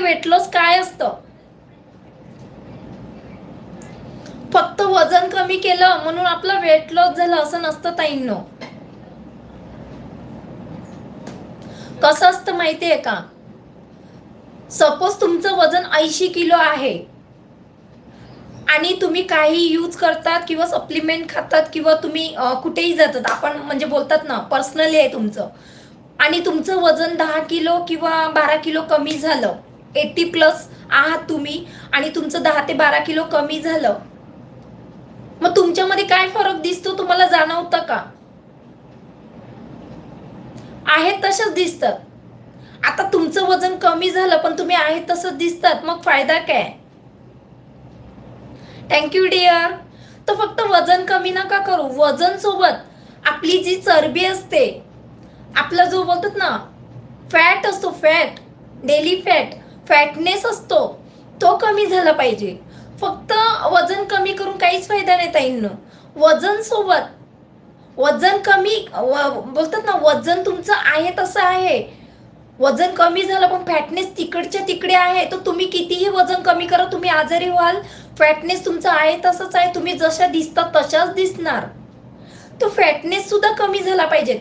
Weight loss काय असतं? फक्त वजन कमी केलं म्हणून आपलं वेट लॉस झालं असं नसतं ताईंनो. कसं असतं माहितीये का? सपोज तुमचं वजन 80 किलो आहे आणि तुम्ही काही यूज करतात किंवा सप्लिमेंट खातात किंवा तुम्ही कुठेही जातात, आपण म्हणजे बोलतात ना पर्सनली आहे तुमचं, आणि तुमचं वजन 10 किलो किंवा 12 किलो कमी झालं, 80 प्लस आहात तुम्ही आणि तुमचं 10 ते 12 किलो कमी झालं, मग तुमच्यामध्ये काय फरक दिसतो तुम्हाला जाणवतं का? आहे तसंच दिसतं. आता तुमचं वजन कमी झालं पण तुम्ही आहे तसंच दिसतात, मग फायदा काय? Thank you dear. तर फक्त वजन कमी नका करू, वजन सोबत आपली जी चरबी असते, आपला जो बोलतात ना फॅट असतो, फॅट, डेली फॅट, फॅटनेस असतो, तो कमी झाला पाहिजे. फक्त वजन कमी करून काहीच फायदा नाही ताईंनो. वजन सोबत वजन कमी बोलतात ना, वजन तुमचं आहे तसं आहे, वजन कमी झालं पण फॅटनेस तिकडच्या तिकडे आहे, तर तुम्ही कितीही वजन कमी करा तुम्ही आजारी व्हाल. फॅटनेस तुमचं आहे तसंच आहे, तुम्ही जशा दिसतात तशाच दिसणार. तो फॅटनेस सुद्धा कमी झाला पाहिजे.